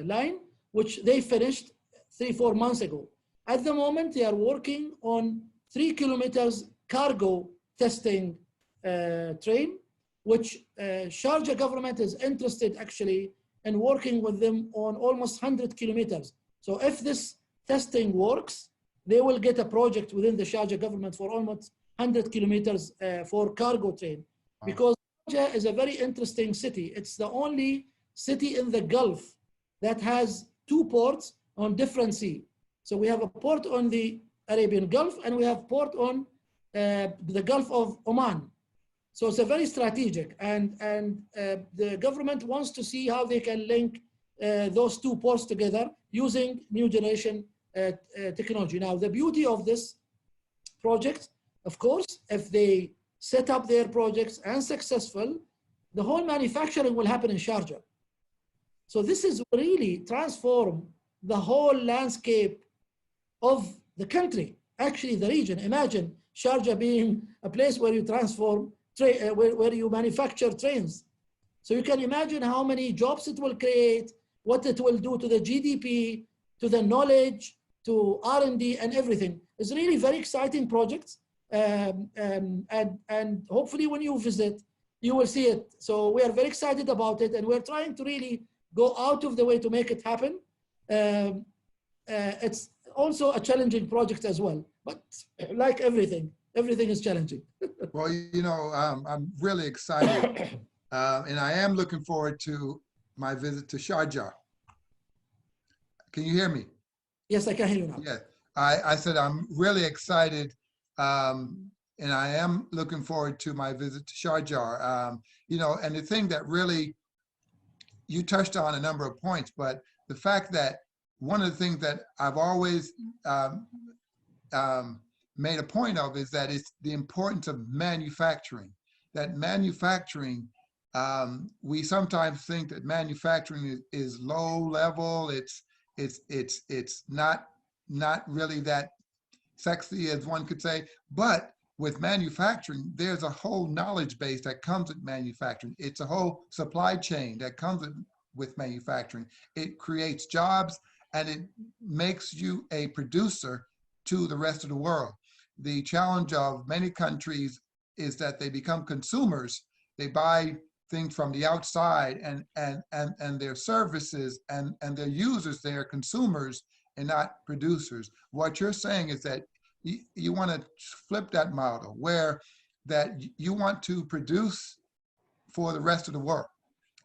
line, which they finished 3-4 months ago. At the moment, they are working on 3 kilometers cargo testing train, which Sharjah government is interested actually in working with them on almost 100 kilometers. So if this testing works, they will get a project within the Sharjah government for almost 100 kilometers for cargo train. Wow. Because Sharjah is a very interesting city. It's the only city in the Gulf that has 2 ports on different sea. So we have a port on the Arabian Gulf, and we have port on the Gulf of Oman. So it's a very strategic, and the government wants to see how they can link those 2 ports together using new generation technology. Now, the beauty of this project, of course, if they set up their projects and successful, the whole manufacturing will happen in Sharjah. So this is really transform the whole landscape of the country, actually the region. Imagine Sharjah being a place where you transform, where you manufacture trains. So you can imagine how many jobs it will create, what it will do to the GDP, to the knowledge, to R&D and everything. It's really very exciting project. And hopefully when you visit, you will see it. So we are very excited about it, and we're trying to really go out of the way to make it happen. It's also a challenging project as well, but like everything is challenging. Well, I'm really excited, and I am looking forward to my visit to Sharjah. Can you hear me? Yes, I can hear you now. Yeah, I said I'm really excited, and I am looking forward to my visit to Sharjah. And the thing that really, you touched on a number of points, but the fact that one of the things that I've always made a point of is that it's the importance of manufacturing. That manufacturing, we sometimes think that manufacturing is low level. It's not really that sexy, as one could say. But with manufacturing, there's a whole knowledge base that comes with manufacturing. It's a whole supply chain that comes with manufacturing. It creates jobs, and it makes you a producer to the rest of the world. The challenge of many countries is that they become consumers. They buy things from the outside, and their services and their users, they are consumers and not producers. What you're saying is that you want to flip that model, where that you want to produce for the rest of the world.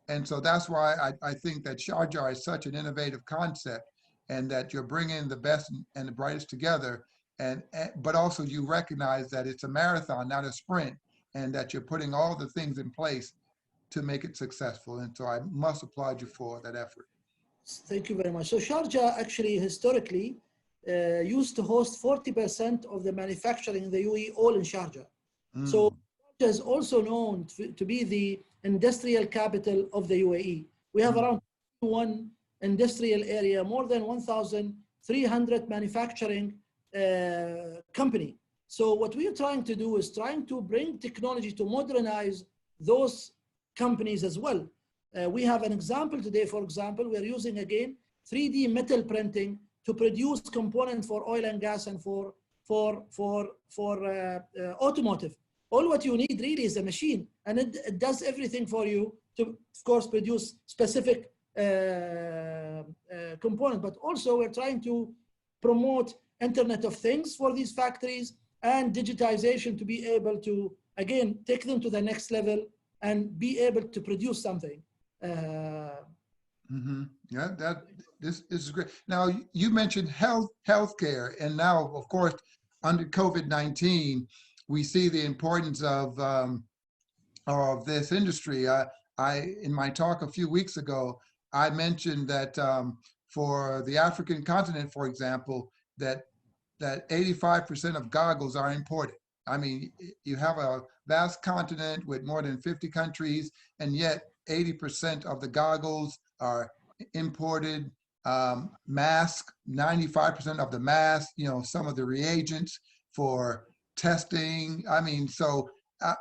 And so that's why I think that Sharjah is such an innovative concept, and that you're bringing the best and the brightest together. But also you recognize that it's a marathon, not a sprint, and that you're putting all the things in place to make it successful. And so I must applaud you for that effort. Thank you very much. So Sharjah actually historically used to host 40% of the manufacturing in the UAE, all in Sharjah. So Sharjah is also known to be the industrial capital of the UAE. We have around one industrial area, more than 1,300 manufacturing company. So what we are trying to do is trying to bring technology to modernize those companies as well. We have an example today, for example, we're using again 3D metal printing to produce components for oil and gas and for automotive. All what you need really is a machine, and it does everything for you to, of course, produce specific component. But also we're trying to promote Internet of Things for these factories and digitization to be able to, again, take them to the next level and be able to produce something. Yeah, this is great. Now, you mentioned healthcare, and now, of course, under COVID-19, we see the importance of this industry. In my talk a few weeks ago, I mentioned that for the African continent, for example, that 85% of goggles are imported. I mean, you have a vast continent with more than 50 countries, and yet 80% of the goggles are imported. Masks, 95% of the masks, you know, some of the reagents for testing. I mean, so,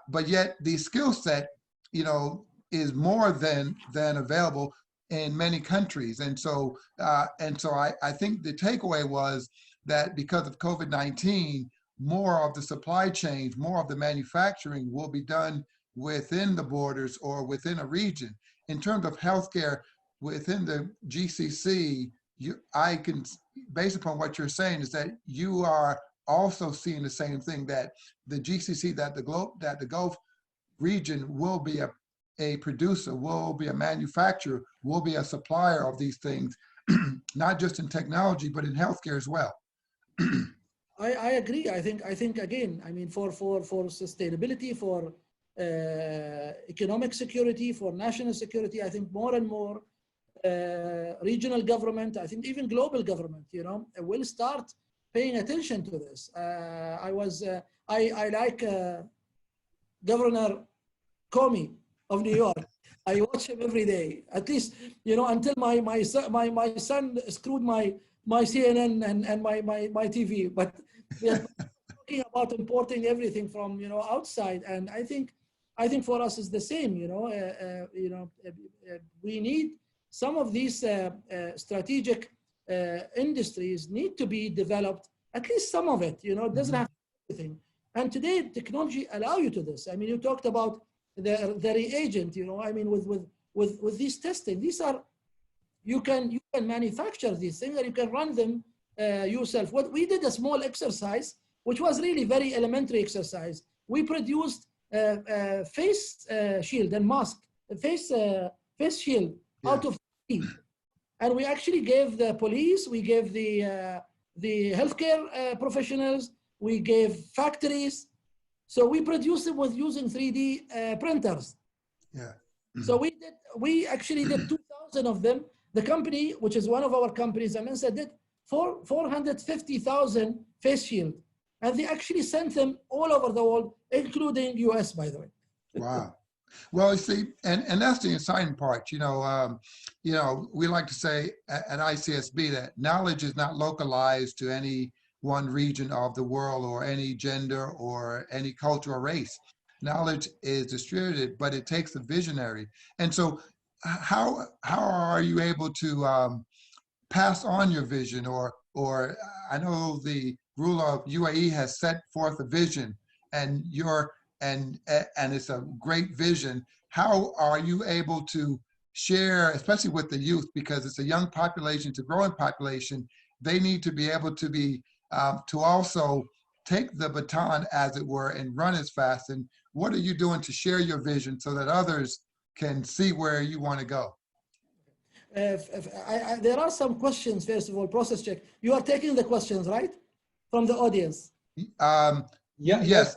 but yet the skill set, you know, is more than available in many countries. And so I think the takeaway was that because of COVID-19, more of the supply chains, more of the manufacturing will be done within the borders or within a region. In terms of healthcare within the GCC, I can, based upon what you're saying, is that you are also seeing the same thing, that the GCC, that the Gulf region will be a producer, will be a manufacturer, will be a supplier of these things, not just in technology, but in healthcare as well. I agree. I think again, I mean, for sustainability, for economic security, for national security, I think more and more regional government, I think even global government, you know, will start paying attention to this. I like Governor Comey of New York. I watch him every day, at least, you know, until my son screwed my CNN and my TV. But we're talking about importing everything from, you know, outside, and I think for us is the same. You know, we need some of these strategic industries need to be developed, at least some of it. You know, it doesn't have to be everything. And today, technology allow you to this. I mean, you talked about the reagent. You know, I mean, with these testing, these are you can manufacture these things and you can run them yourself. What we did a small exercise, which was really very elementary exercise. We produced face shield and mask, face shield out of tea. And we actually gave the police, we gave the healthcare professionals, we gave factories. So we produced it with using 3D printers. Yeah. So we actually did 2,000 of them. The company, which is one of our companies, Amensa, did 450,000 face shield. And they actually sent them all over the world, including US, by the way. Wow. Well, you see, and that's the exciting part. You know, we like to say at ICSB that knowledge is not localized to any one region of the world or any gender or any culture or race. Knowledge is distributed, but it takes a visionary. And so how are you able to pass on your vision, or I know the ruler of UAE has set forth a vision, and it's a great vision. How are you able to share, especially with the youth, because it's a young population, it's a growing population, they need to be able to be to also take the baton, as it were, and run as fast. And what are you doing to share your vision so that others can see where you want to go? There are some questions, first of all, process check. You are taking the questions, right? From the audience? Yes,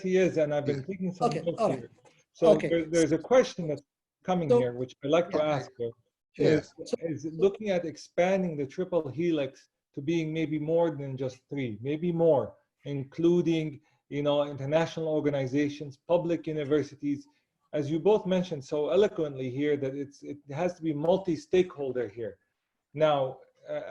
he is, and I've been taking some notes here. So Okay. there's a question that's coming So- here, which I'd like to Okay. ask you. Yes. Is looking at expanding the triple helix to being maybe more than just 3, maybe more, including, you know, international organizations, public universities, as you both mentioned so eloquently here, that it has to be multi-stakeholder here. Now,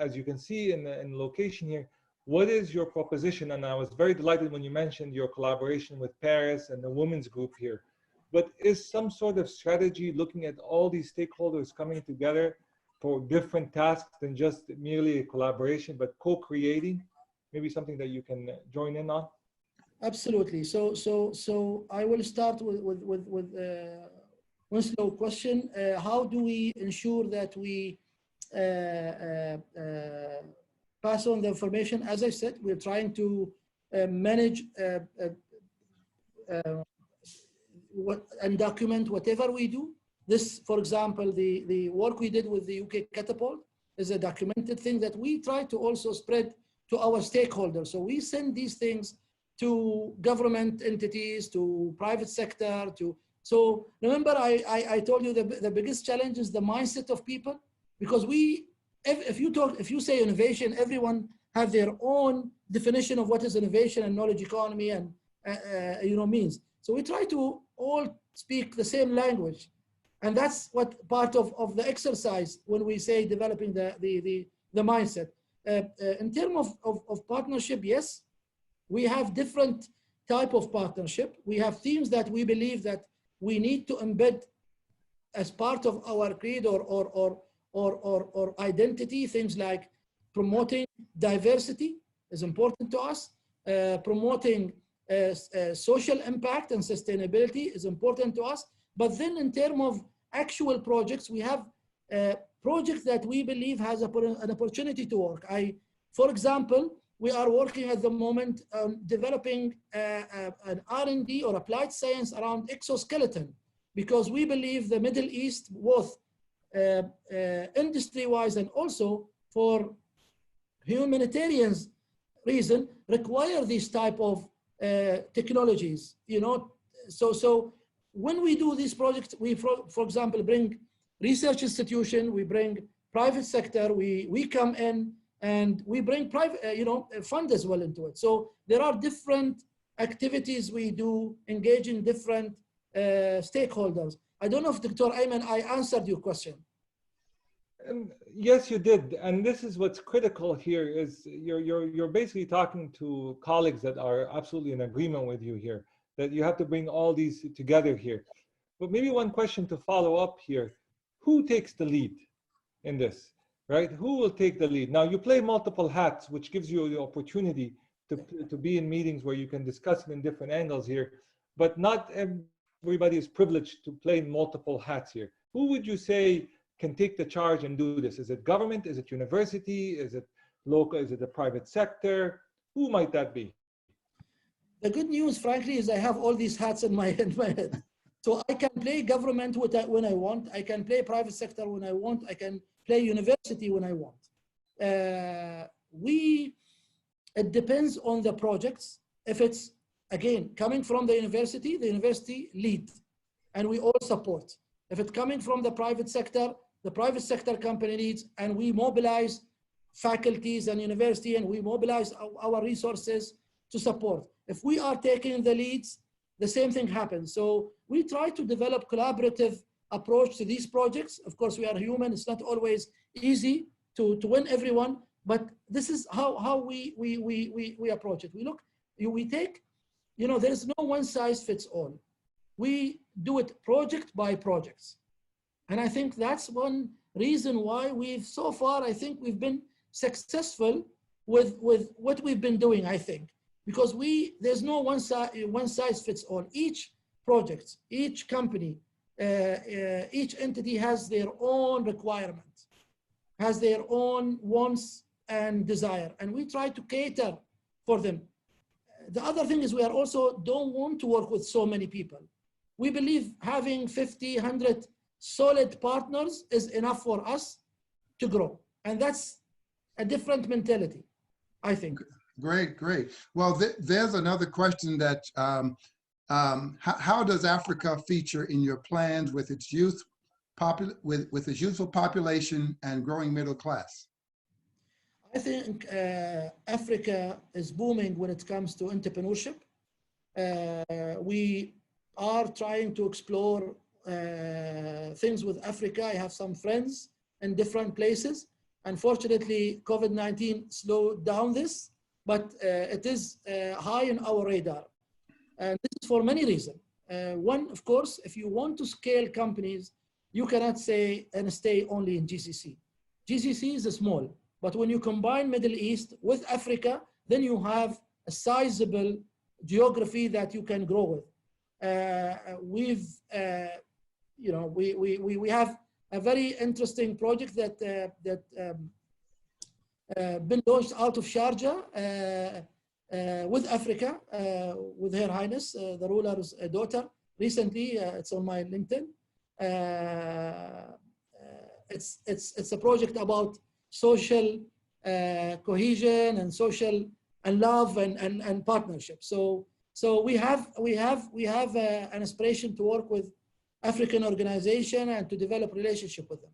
as you can see in the location here, what is your proposition? And I was very delighted when you mentioned your collaboration with Paris and the women's group here. But is some sort of strategy looking at all these stakeholders coming together for different tasks than just merely a collaboration, but co-creating? Maybe something that you can join in on? Absolutely. So I will start with Winslow question. How do we ensure that we pass on the information? As I said, we're trying to manage and document whatever we do. This, for example, the work we did with the UK Catapult is a documented thing that we try to also spread to our stakeholders. So we send these things to government entities, to private sector, so remember I told you the biggest challenge is the mindset of people, because if you say innovation, everyone have their own definition of what is innovation and knowledge economy and means. So we try to all speak the same language. And that's what part of the exercise when we say developing the mindset. In terms of partnership, yes, we have different type of partnership. We have themes that we believe that we need to embed as part of our creed or identity. Things like promoting diversity is important to us. Promoting social impact and sustainability is important to us. But then in terms of actual projects, we have projects that we believe has an opportunity to work. For example, we are working at the moment on developing an R&D or applied science around exoskeleton, because we believe the Middle East, both industry-wise and also for humanitarian reason, require these type of technologies. So when we do these projects, we, for example, bring research institution, we bring private sector, we come in and we bring private, fund as well into it. So there are different activities we do, engaging different stakeholders. I don't know if Dr. Ayman, I answered your question. Yes, you did. And this is what's critical here is you're basically talking to colleagues that are absolutely in agreement with you here, that you have to bring all these together here. But maybe one question to follow up here: who takes the lead in this, right? Who will take the lead? Now you play multiple hats, which gives you the opportunity to be in meetings where you can discuss it in different angles here, but not everybody is privileged to play multiple hats here. Who would you say can take the charge and do this? Is it government? Is it university? Is it local? Is it the private sector? Who might that be? The good news, frankly, is I have all these hats in my head. So I can play government when I want. I can play private sector when I want. I can play university when I want. It depends on the projects. If it's, again, coming from the university lead, and we all support. If it's coming from the private sector company leads, and we mobilize faculties and university, and we mobilize our resources to support. If we are taking the leads, the same thing happens. So we try to develop collaborative approach to these projects. Of course, we are human. It's not always easy to win everyone, but this is how we approach it. We take, there is no one size fits all. We do it project by projects. And I think that's one reason why so far, I think we've been successful with what we've been doing, I think. Because there's no one size fits all. Each project, each company, each entity has their own requirements, has their own wants and desire, and we try to cater for them. The other thing is we are also don't want to work with so many people. We believe having 50, 100 solid partners is enough for us to grow. And that's a different mentality, I think. Great. Well, there's another question that how does Africa feature in your plans with its youth, with its youthful population and growing middle class? I think Africa is booming when it comes to entrepreneurship. We are trying to explore things with Africa. I have some friends in different places. Unfortunately, COVID-19 slowed down this, but it is high in our radar. And this is for many reasons. One, of course, if you want to scale companies, you cannot say and stay only in GCC. GCC is small, but when you combine Middle East with Africa, then you have a sizable geography that you can grow with. We have a very interesting project that been launched out of Sharjah with Africa, with Her Highness, the ruler's daughter. Recently, it's on my LinkedIn. It's a project about social cohesion and social and love and partnership. So we have an aspiration to work with African organization and to develop relationship with them.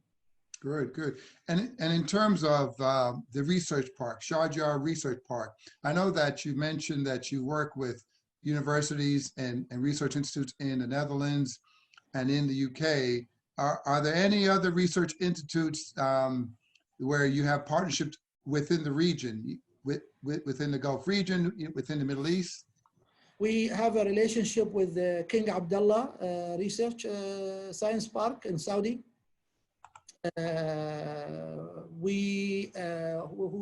Good. And in terms of the research park, Sharjah Research Park, I know that you mentioned that you work with universities and research institutes in the Netherlands and in the UK. Are there any other research institutes where you have partnerships within the region, within the Gulf region, within the Middle East? We have a relationship with the King Abdullah Research Science Park in Saudi. Who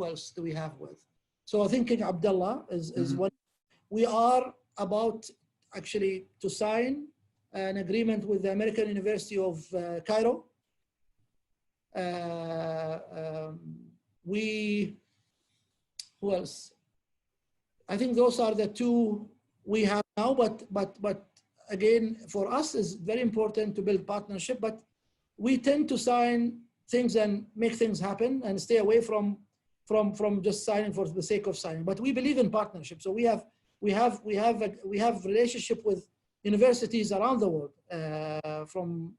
else do we have with? So I think King Abdullah is one. We are about actually to sign an agreement with the American University of Cairo. Who else? I think those are the two we have now, but again, for us, it's very important to build partnership, but we tend to sign things and make things happen and stay away from just signing for the sake of signing. But we believe in partnership. So we have relationship with universities around the world, from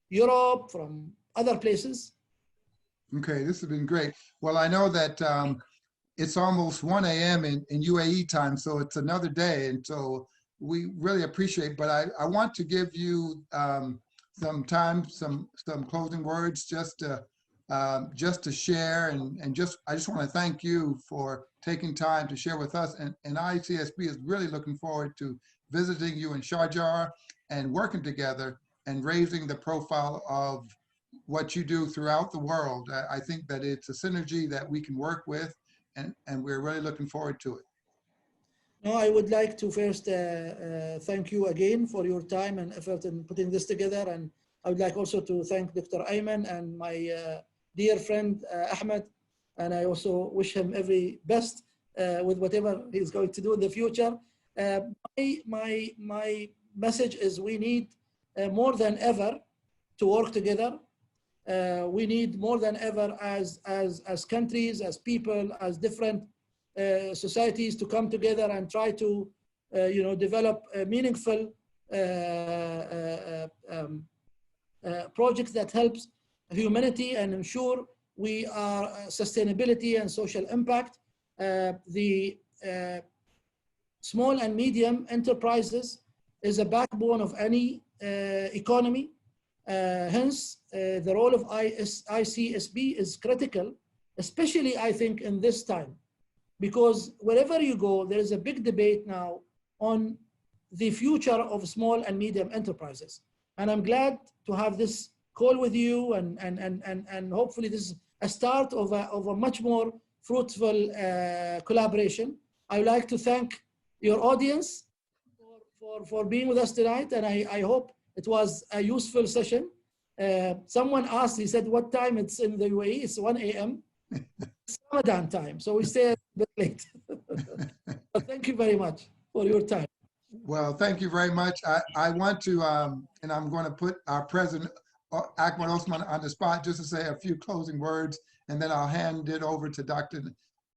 Europe, from other places. Okay, this has been great. Well, I know that it's almost 1 a.m. in UAE time, so it's another day, and so we really appreciate. But I want to give you some time, some closing words, just to share, and I just want to thank you for taking time to share with us. And ICSB is really looking forward to visiting you in Sharjah and working together and raising the profile of what you do throughout the world. I think that it's a synergy that we can work with, and we're really looking forward to it. No, I would like to first thank you again for your time and effort in putting this together. And I would like also to thank Dr. Ayman and my dear friend Ahmed. And I also wish him every best with whatever he's going to do in the future. My message is we need more than ever to work together. We need more than ever as countries, as people, as different societies to come together and try to develop meaningful projects that helps humanity and ensure we are sustainability and social impact. The small and medium enterprises is a backbone of any economy. Hence, the role of ICSB is critical, especially I think in this time, because wherever you go, there is a big debate now on the future of small and medium enterprises. And I'm glad to have this call with you, and hopefully this is a start of a much more fruitful collaboration. I would like to thank your audience for being with us tonight, and I hope it was a useful session. Someone asked, he said, what time it's in the UAE? It's 1 a.m. It's Ramadan time, so we stay a bit late. But thank you very much for your time. Well, thank you very much. I want to, and I'm going to put our president, Ahmed Osman, on the spot just to say a few closing words, and then I'll hand it over to Dr.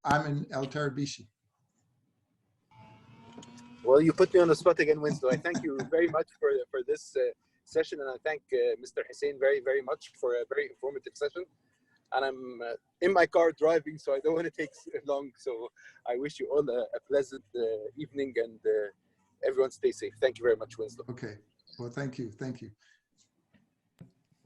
Ayman El Tarabishi. Well, you put me on the spot again, Winslow. I thank you very much for this session, and I thank Mr. Hussain very, very much for a very informative session. And I'm in my car driving, so I don't want to take long. So I wish you all a pleasant evening, and everyone stay safe. Thank you very much, Winslow. Okay. Well, thank you. Thank you.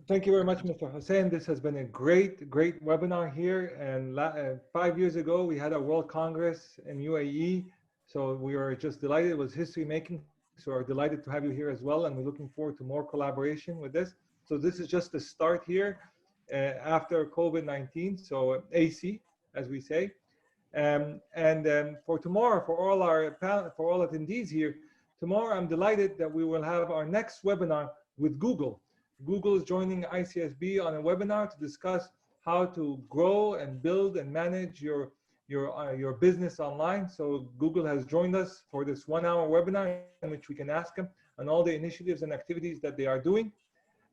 Thank you very much, Mr. Hussain. This has been a great, great webinar here. And 5 years ago, we had a World Congress in UAE. So we were just delighted. It was history making. So we're delighted to have you here as well. And we're looking forward to more collaboration with this. So this is just the start here after COVID-19. So AC, as we say. For tomorrow, for all attendees here, tomorrow I'm delighted that we will have our next webinar with Google. Google is joining ICSB on a webinar to discuss how to grow and build and manage your business online. So Google has joined us for this 1-hour webinar in which we can ask them on all the initiatives and activities that they are doing.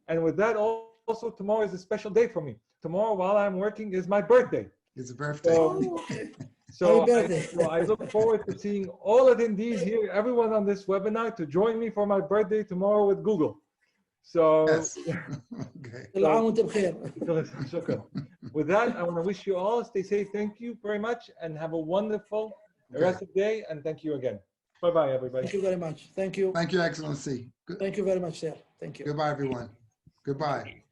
And with that, also tomorrow is a special day for me. Tomorrow, while I'm working, is my birthday. It's a birthday. So I look forward to seeing all attendees here, everyone on this webinar, to join me for my birthday tomorrow with Google. So, yes. Okay. With that, I want to wish you all stay safe. Thank you very much, and have a wonderful rest of the day. And thank you again. Bye-bye, everybody. Thank you very much. Thank you. Thank you, Excellency. Thank you very much, sir. Thank you. Goodbye, everyone. Goodbye.